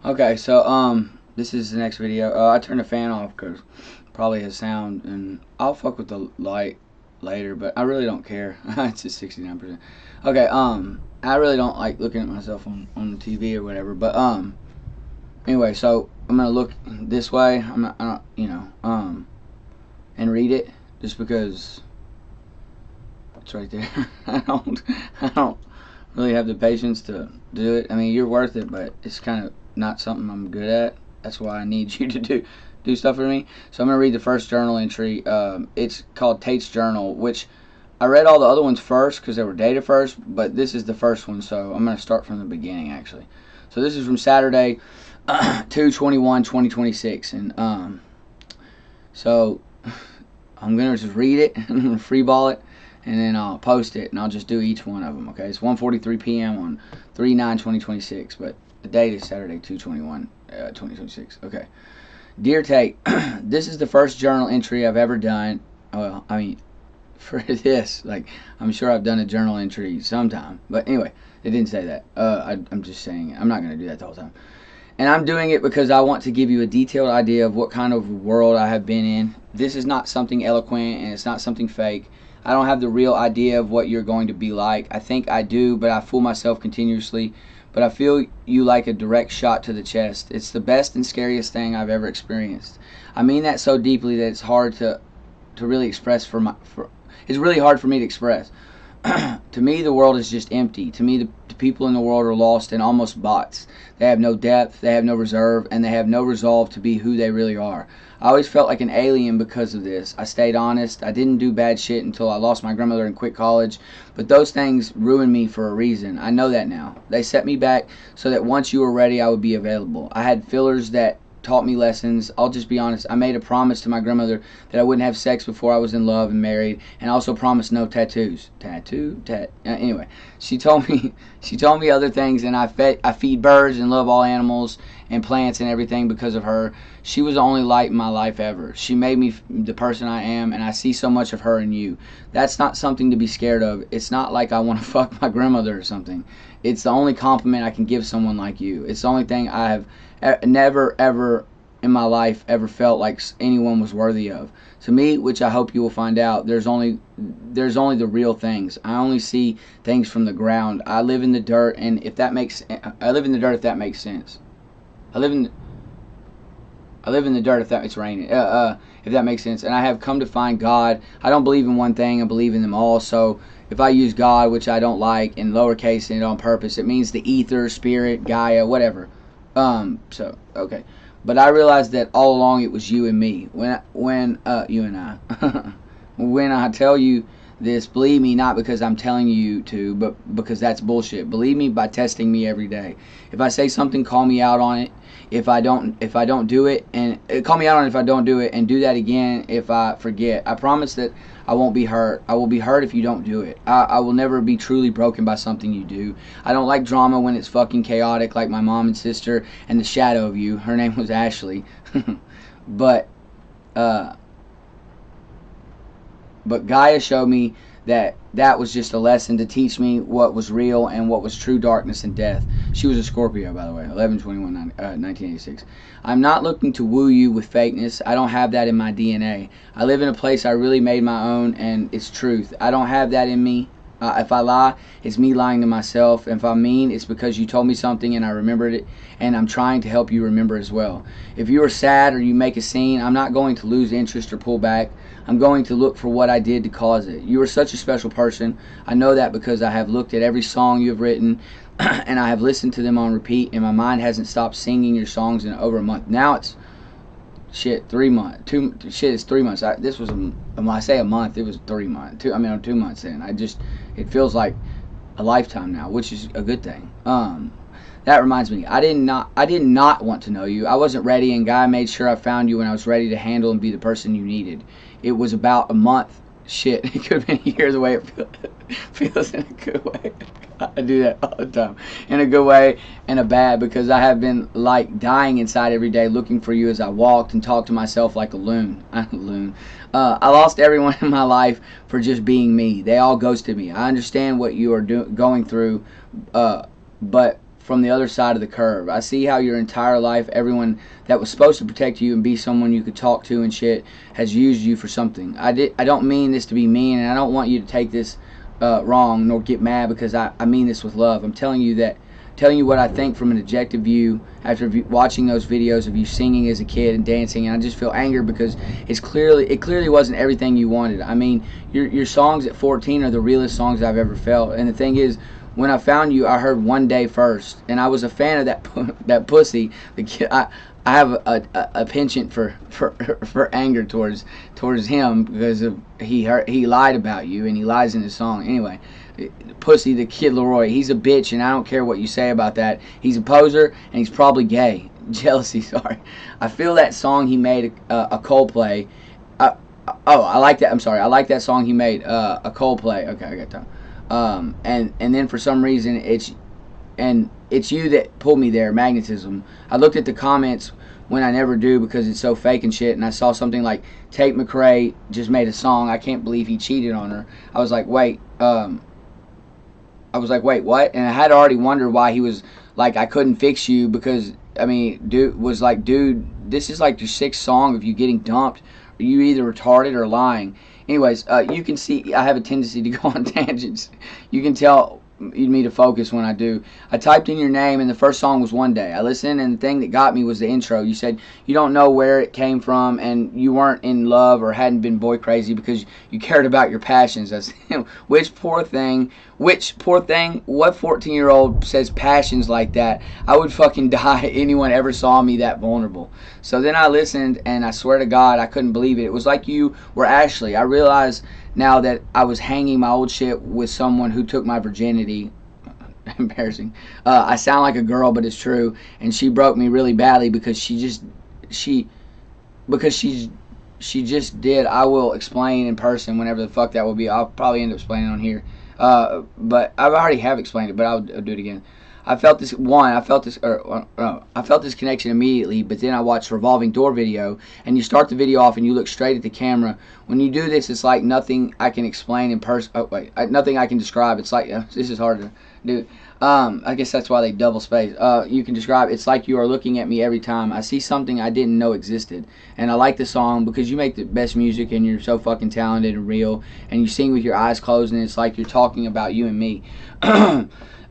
Okay, so this is the next video. I turned the fan off because probably has sound, and I'll fuck with the light later, but I really don't care. It's just 69%. Okay, I really don't like looking at myself on the TV or whatever, but anyway, so I'm gonna look this way. I'm not, and read it just because it's right there. I don't really have the patience to do it. I mean, you're worth it, but it's kind of not something I'm good at. That's why I need you to do stuff for me. So I'm gonna read the first journal entry. It's called Tate's Journal, which I read all the other ones first because they were dated first, but this is the first one, so I'm gonna start from the beginning actually. So this is from Saturday, 2/21/2026, and so I'm gonna just read it and freeball it, and then I'll post it, and I'll just do each one of them. Okay, it's 1:43 p.m. on 3/9/2026, but the date is Saturday, 2/21/2026. Okay, dear Tate, this is the first journal entry I've ever done. Well, I mean, for this, like, I'm sure I've done a journal entry sometime, but anyway, it didn't say that. I'm just saying it. I'm not gonna do that the whole time. And I'm doing it because I want to give you a detailed idea of what kind of world I have been in. This is not something eloquent, and it's not something fake. I don't have the real idea of what you're going to be like. I think I do, but I fool myself continuously. But I feel you like a direct shot to the chest. It's the best and scariest thing I've ever experienced. I mean that so deeply that it's hard to really express it's really hard for me to express. To me, the world is just empty. To me, the people in the world are lost and almost bots. They have no depth, they have no reserve, and they have no resolve to be who they really are. I always felt like an alien because of this. I stayed honest. I didn't do bad shit until I lost my grandmother and quit college. But those things ruined me for a reason. I know that now. They set me back so that once you were ready, I would be available. I had fillers that taught me lessons. I'll just be honest. I made a promise to my grandmother that I wouldn't have sex before I was in love and married, and I also promised no tattoos. Anyway, she told me other things, and I feed birds and love all animals and plants and everything because of her. She was the only light in my life ever. She made me the person I am, and I see so much of her in you. That's not something to be scared of. It's not like I want to fuck my grandmother or something. It's the only compliment I can give someone like you. It's the only thing I have never ever in my life ever felt like anyone was worthy of. To me, which I hope you will find out, there's only the real things. I only see things from the ground. I live in the dirt, and if that makes I live in the dirt if that makes sense. I live in the dirt if that it's raining. If that makes sense. And I have come to find God. I don't believe in one thing. I believe in them all. So if I use God, which I don't like, in lowercase and on purpose, it means the ether, spirit, Gaia, whatever. So okay, but I realized that all along it was you and me. When you and I, when I tell you this, believe me, not because I'm telling you to, but because that's bullshit. Believe me by testing me every day. If I say something, call me out on it. If I don't do it, and call me out on it if I don't do it, and do that again if I forget. I promise that I won't be hurt. I will be hurt if you don't do it. I will never be truly broken by something you do. I don't like drama when it's fucking chaotic, like my mom and sister and the shadow of you. Her name was Ashley. but but Gaia showed me that was just a lesson to teach me what was real and what was true darkness and death. She was a Scorpio, by the way, 11/21/1986. I'm not looking to woo you with fakeness. I don't have that in my DNA. I live in a place I really made my own, and it's truth. I don't have that in me. If I lie, it's me lying to myself. If I'm mean, it's because you told me something and I remembered it, and I'm trying to help you remember as well. If you are sad or you make a scene, I'm not going to lose interest or pull back. I'm going to look for what I did to cause it. You are such a special person. I know that because I have looked at every song you have written and I have listened to them on repeat, and my mind hasn't stopped singing your songs in over a month. Now it's 3 months. It's 3 months. This was when I say a month, it was 3 months. 2 months in. It feels like a lifetime now, which is a good thing. That reminds me, I did not want to know you. I wasn't ready, and God made sure I found you when I was ready to handle and be the person you needed. It was about a month. Shit, it could have been a year the way it feels in a good way. I do that all the time. In a good way and a bad, because I have been like dying inside every day looking for you as I walked and talked to myself like a loon. I lost everyone in my life for just being me. They all ghosted me. I understand what you are going through, but from the other side of the curve. I see how your entire life, everyone that was supposed to protect you and be someone you could talk to and shit, has used you for something. I don't mean this to be mean, and I don't want you to take this wrong nor get mad, because I mean this with love. I'm telling you what I think from an objective view after watching those videos of you singing as a kid and dancing, and I just feel anger because it clearly wasn't everything you wanted. I mean, your songs at 14 are the realest songs I've ever felt, and the thing is, when I found you, I heard One Day First, and I was a fan of that pussy. The kid, I have a penchant for anger towards him because he lied about you, and he lies in his song. Anyway, Pussy, the Kid Laroi, he's a bitch, and I don't care what you say about that. He's a poser, and he's probably gay. Jealousy, sorry. I feel that song he made, a Coldplay. I like that. I'm sorry. I like that song he made, a Coldplay. Okay, I got time. And then for some reason it's you that pulled me there, magnetism. I looked at the comments when I never do because it's so fake and shit, and I saw something like Tate McRae just made a song. I can't believe he cheated on her. I was like, wait, what? And I had already wondered why he was like, I couldn't fix you, because I mean, dude, this is like your 6th song of you getting dumped. You either retarded or lying. Anyways, you can see I have a tendency to go on tangents. You can tell me to focus when I do. I typed in your name, and the first song was One Day. I listened, and the thing that got me was the intro. You said you don't know where it came from, and you weren't in love or hadn't been boy crazy because you cared about your passions. That's which poor thing? What 14-year-old says passions like that? I would fucking die if anyone ever saw me that vulnerable. So then I listened, and I swear to God, I couldn't believe it. It was like you were Ashley. I realized now that I was hanging my old shit with someone who took my virginity. Embarrassing. I sound like a girl, but it's true. And she broke me really badly because she just did. I will explain in person whenever the fuck that will be. I'll probably end up explaining on here. But I already have explained it, but I'll do it again. I felt this connection immediately, but then I watched Revolving Door video, and you start the video off and you look straight at the camera. When you do this, it's like nothing I can explain in person. Nothing I can describe. It's like, this is hard to do. I guess that's why they double space. You can describe, it's like you are looking at me every time I see something I didn't know existed. And I like the song because you make the best music, and you're so fucking talented and real, and you sing with your eyes closed, and it's like you're talking about you and me.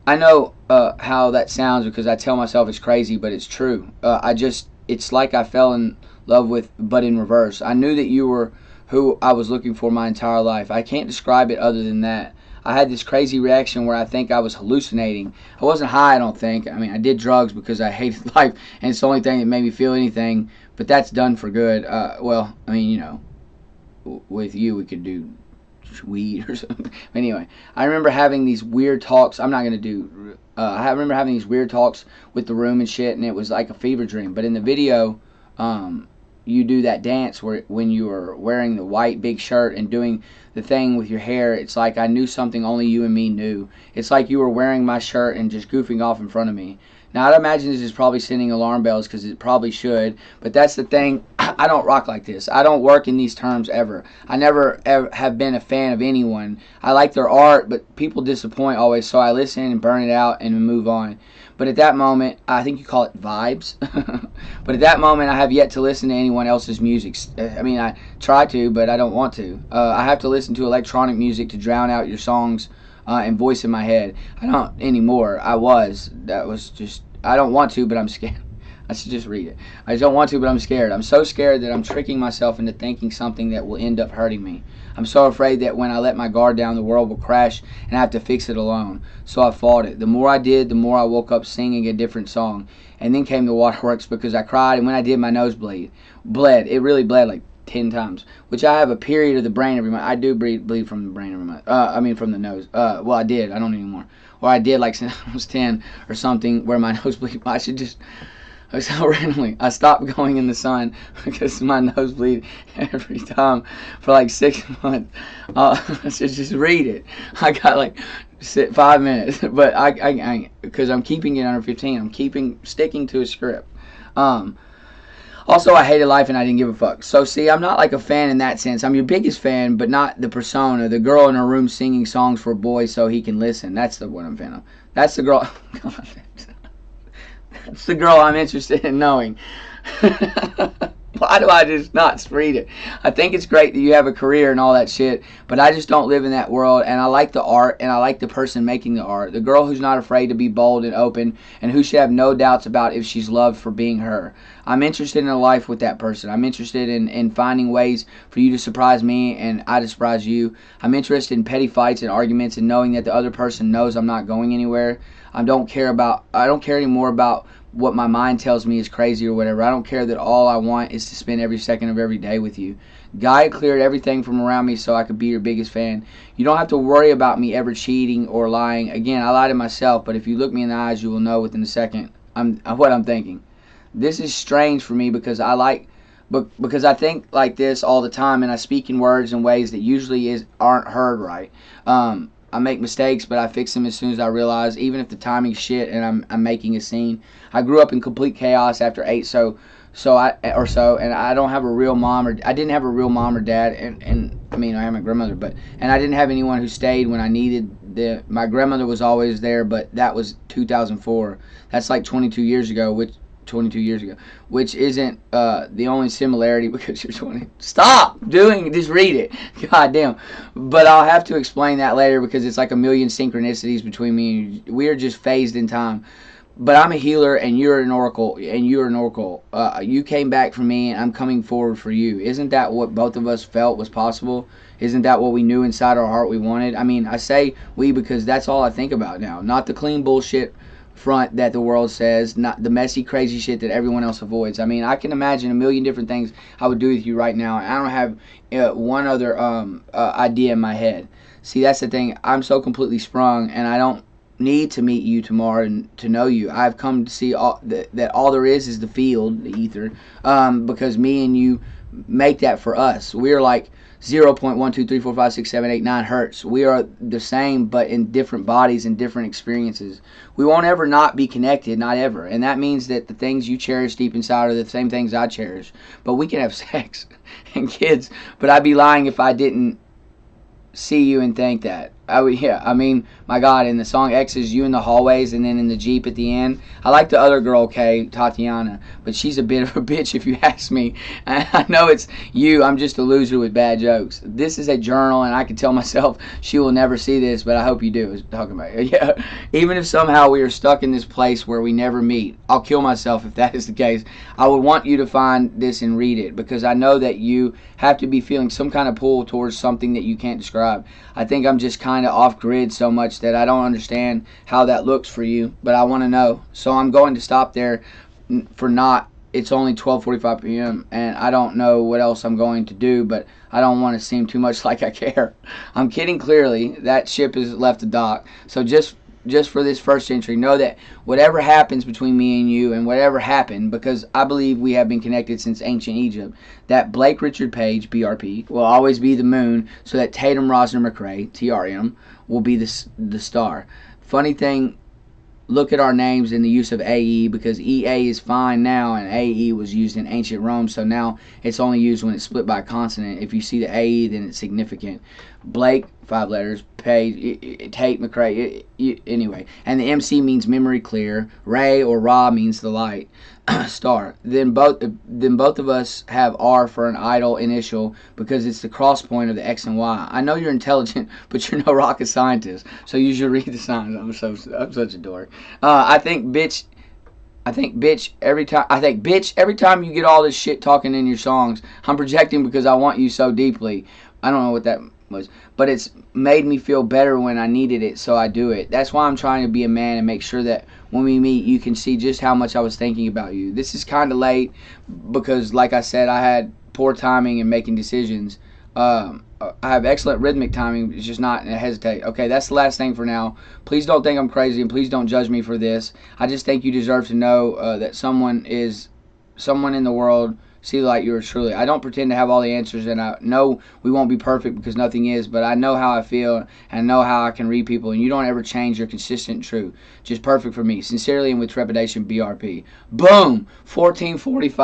I know how that sounds because I tell myself it's crazy, but it's true. It's like I fell in love with, but in reverse. I knew that you were who I was looking for my entire life. I can't describe it other than that. I had this crazy reaction where I think I was hallucinating. I wasn't high, I don't think. I mean, I did drugs because I hated life, and it's the only thing that made me feel anything, but that's done for good. Well, I mean, you know, with you we could do weed or something. Anyway, I remember having these weird talks. I remember having these weird talks with the room and shit, and it was like a fever dream. But in the video, you do that dance when you were wearing the white big shirt and doing the thing with your hair. It's like I knew something only you and me knew. It's like you were wearing my shirt and just goofing off in front of me. Now, I'd imagine this is probably sending alarm bells because it probably should, but that's the thing. I don't rock like this. I don't work in these terms ever. I never ever have been a fan of anyone. I like their art, but people disappoint always, so I listen and burn it out and move on. But at that moment, I think you call it vibes. But at that moment, I have yet to listen to anyone else's music. I mean, I try to, but I don't want to. I have to listen to electronic music to drown out your songs and voice in my head. I don't anymore. That was just, I don't want to, but I'm scared. I should just read it. I don't want to, but I'm scared. I'm so scared that I'm tricking myself into thinking something that will end up hurting me. I'm so afraid that when I let my guard down, the world will crash and I have to fix it alone. So I fought it. The more I did, the more I woke up singing a different song. And then came the waterworks because I cried, and when I did, my nose bled. It really bled like 10 times, which I have a period of the brain every month. I do bleed from the brain every month. I mean from the nose. Well, I did. I don't anymore. Or I did like since I was 10 or something where my nose bleed. I should just... So randomly, I stopped going in the sun because my nose bleed every time for like 6 months. I should just read it. I got like 5 minutes, but I because I'm keeping it under 15. I'm sticking to a script. Also, I hated life and I didn't give a fuck. So see, I'm not like a fan in that sense. I'm your biggest fan, but not the persona, the girl in her room singing songs for a boy so he can listen. That's the one I'm a fan of. That's the girl. That's the girl I'm interested in knowing. Why do I just not read it? I think it's great that you have a career and all that shit, but I just don't live in that world, and I like the art, and I like the person making the art. The girl who's not afraid to be bold and open, and who should have no doubts about if she's loved for being her. I'm interested in a life with that person. I'm interested in finding ways for you to surprise me and I to surprise you. I'm interested in petty fights and arguments and knowing that the other person knows I'm not going anywhere. I don't care anymore about what my mind tells me is crazy or whatever. I don't care that all I want is to spend every second of every day with you. God cleared everything from around me so I could be your biggest fan. You don't have to worry about me ever cheating or lying. Again, I lie to myself, but if you look me in the eyes, you will know within a second what I'm thinking. This is strange for me because because I think like this all the time, and I speak in words in ways that usually aren't heard right. I make mistakes, but I fix them as soon as I realize, even if the timing's shit and I'm making a scene. I grew up in complete chaos after 8, and I don't have a real mom, or I didn't have a real mom or dad, and I mean I have my grandmother, and I didn't have anyone who stayed when I needed. My grandmother was always there, but that was 2004. That's like 22 years ago, which isn't the only similarity because you're 20. Stop doing, just read it. God damn. But I'll have to explain that later because it's like a million synchronicities between me and you. We are just phased in time. But I'm a healer and you're an oracle, you came back for me and I'm coming forward for you. Isn't that what both of us felt was possible? Isn't that what we knew inside our heart we wanted? I mean, I say we because that's all I think about now. Not the clean bullshit front that the world says, not the messy crazy shit that everyone else avoids. I mean, I can imagine a million different things I would do with you right now, and I don't have one other idea in my head. See, that's the thing. I'm so completely sprung, and I don't need to meet you tomorrow and to know you. I've come to see that all there is the field, the ether, because me and you make that for us. We're like 0.123456789 hertz. We are the same, but in different bodies and different experiences. We won't ever not be connected, not ever. And that means that the things you cherish deep inside are the same things I cherish. But we can have sex and kids, but I'd be lying if I didn't see you and think that. I mean, my God, in the song X's, you in the hallways and then in the Jeep at the end. I like the other girl, Kay, Tatiana, but she's a bit of a bitch if you ask me. I know it's you. I'm just a loser with bad jokes. This is a journal, and I can tell myself she will never see this, but I hope you do. Talking about it. Yeah. Even if somehow we are stuck in this place where we never meet, I'll kill myself if that is the case. I would want you to find this and read it because I know that you have to be feeling some kind of pull towards something that you can't describe. I think I'm just kind of off grid so much that I don't understand how that looks for you, but I want to know. So I'm going to stop there for not. It's only 12:45 p.m. and I don't know what else I'm going to do, but I don't want to seem too much like I care. I'm kidding clearly. That ship has left the dock. So just for this first entry, know that whatever happens between me and you and whatever happened, because I believe we have been connected since ancient Egypt, that Blake Richard Page, BRP, will always be the moon, so that Tatum Rosner McRae, TRM, will be the star. Funny thing, look at our names in the use of AE, because EA is fine now and AE was used in ancient Rome, so now it's only used when it's split by a consonant. If you see the AE, then it's significant. Blake, 5 letters, Page, Tate, McRae, anyway. And the MC means memory clear. Ray or Ra means the light. Star. Then both of us have R for an idle initial because it's the cross point of the X and Y. I know you're intelligent, but you're no rocket scientist, so you should read the signs. I'm such a dork. I think bitch every time you get all this shit talking in your songs. I'm projecting because I want you so deeply. I don't know what that was, but it's made me feel better when I needed it, so I do it. That's why I'm trying to be a man and make sure that when we meet, you can see just how much I was thinking about you. This is kind of late because, like I said, I had poor timing in making decisions. I have excellent rhythmic timing. It's just not hesitate. Okay, that's the last thing for now. Please don't think I'm crazy, and please don't judge me for this. I just think you deserve to know that someone in the world see the light yours truly. I don't pretend to have all the answers, and I know we won't be perfect because nothing is, but I know how I feel and I know how I can read people, and you don't ever change. You're consistent and true. Just perfect for me. Sincerely and with trepidation, BRP. Boom! 1445.